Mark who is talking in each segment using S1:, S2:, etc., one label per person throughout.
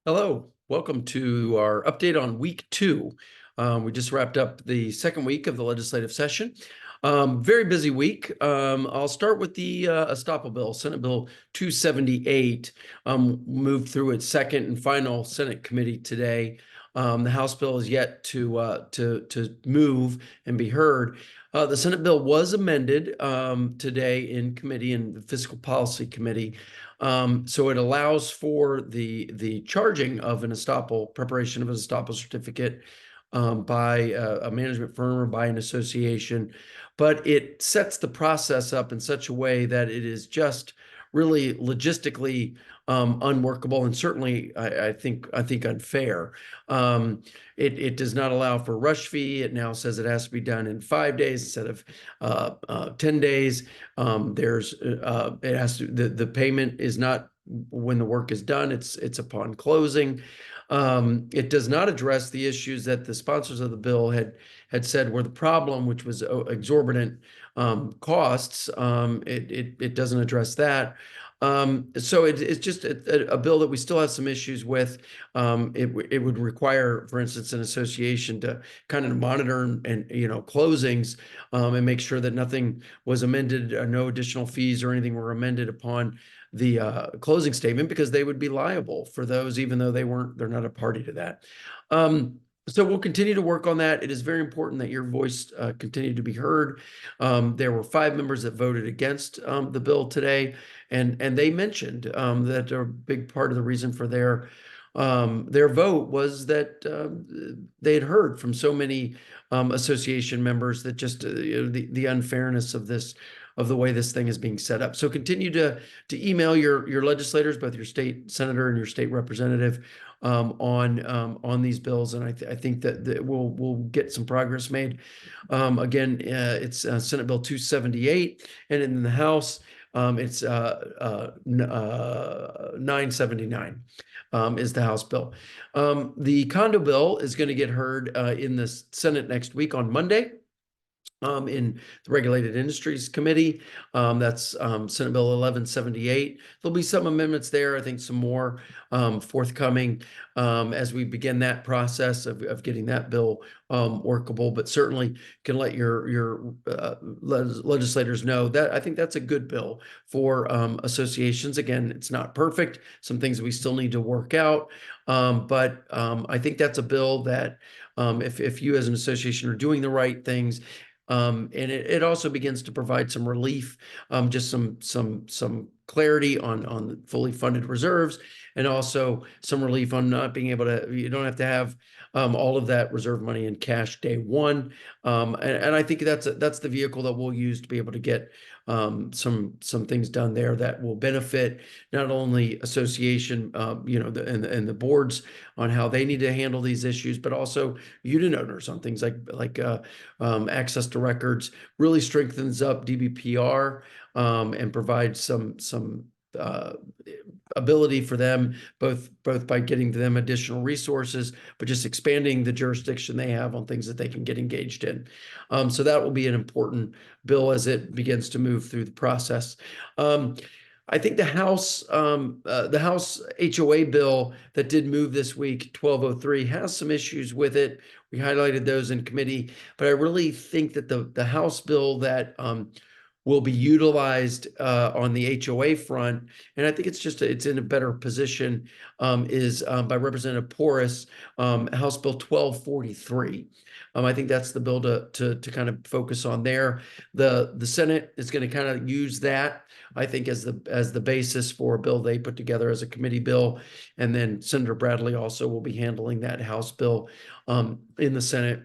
S1: Hello, welcome to our update on week 2. We just wrapped up the second week of the legislative session. Very busy week. I'll start with the estoppel bill, Senate Bill 278, moved through its second and final Senate committee today. The House bill is yet to move and be heard. The Senate bill was amended today in committee, in the Fiscal Policy Committee. So it allows for the charging of an estoppel, preparation of an estoppel certificate by a management firm or by an association, but it sets the process up in such a way that it is just really logistically unworkable, and certainly I think unfair. It does not allow for rush fee. It now says it has to be done in 5 days instead of 10 days. It has to, the payment is not when the work is done, it's upon closing. It does not address the issues that the sponsors of the bill had said were the problem, which was exorbitant costs. It doesn't address that. So it's just a bill that we still have some issues with. It would require, for instance, an association to kind of monitor and closings and make sure that nothing was amended, no additional fees or anything were amended upon the closing statement, because they would be liable for those, even though they're not a party to that. So we'll continue to work on that. It is very important that your voice continue to be heard. There were 5 members that voted against the bill today, and they mentioned that a big part of the reason for their vote was that they had heard from so many association members that just the unfairness of this, of the way this thing is being set up. So continue to email your legislators, both your state senator and your state representative, on these bills, and I think that we'll get some progress made. Again, it's Senate Bill 278, and in the House, it's 979 is the House bill. The condo bill is going to get heard in the Senate next week on Monday. In the Regulated Industries Committee. That's Senate Bill 1178. There'll be some amendments there. I think some more forthcoming as we begin that process of getting that bill workable, but certainly can let your legislators know that I think that's a good bill for associations. Again, it's not perfect. Some things we still need to work out, but I think that's a bill that if you as an association are doing the right things, and it also begins to provide some relief, just some clarity on fully funded reserves, and also some relief on not being able to, you don't have to have all of that reserve money in cash day one. And I think that's the vehicle that we'll use to be able to get some things done there that will benefit not only association, and the boards on how they need to handle these issues, but also unit owners on things like access to records. Really strengthens up DBPR and provides some ability for them, both by getting them additional resources, but just expanding the jurisdiction they have on things that they can get engaged in. So that will be an important bill as it begins to move through the process. I think the House HOA bill that did move this week, 1203, has some issues with it. We highlighted those in committee, but I really think that the House bill that will be utilized on the HOA front, and I think it's in a better position, is by Representative Porras, House Bill 1243. I think that's the bill to kind of focus on there. The Senate is going to kind of use that, I think, as the basis for a bill they put together as a committee bill, and then Senator Bradley also will be handling that House bill in the Senate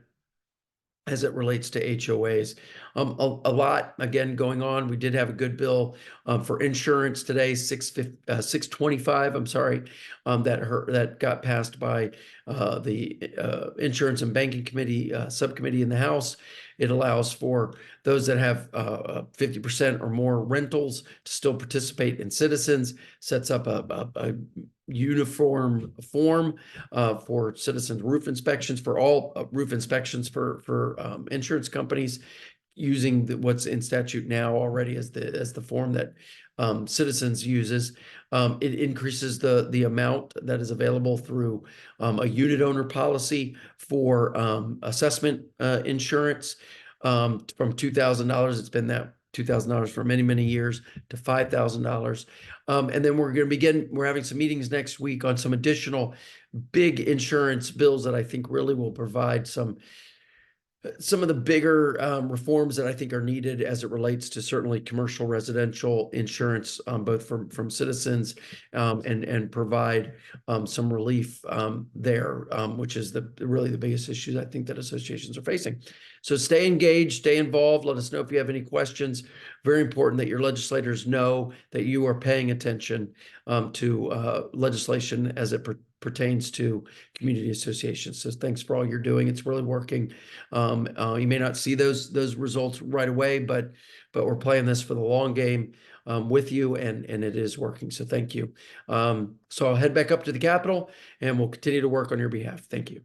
S1: as it relates to HOAs. A lot, again, going on. We did have a good bill for insurance today, 625, I'm sorry, that got passed by the Insurance and Banking Committee subcommittee in the House. It allows for those that have 50% or more rentals to still participate in Citizens, sets up a uniform form for citizens roof inspections, for all roof inspections for insurance companies. using what's in statute now already as the form that Citizens uses. It increases the amount that is available through a unit owner policy for assessment insurance from $2,000. It's been that $2,000 for many, many years to $5,000. And then we're having some meetings next week on some additional big insurance bills that I think really will provide some of the bigger reforms that I think are needed as it relates to certainly commercial residential insurance, both from Citizens, and provide some relief there, which is really the biggest issues I think that associations are facing. So stay engaged, stay involved. Let us know if you have any questions. Very important that your legislators know that you are paying attention to legislation as it pertains to community associations. So thanks for all you're doing. It's really working. You may not see those results right away, but we're playing this for the long game with you, and it is working. So thank you. So I'll head back up to the Capitol, and we'll continue to work on your behalf. Thank you.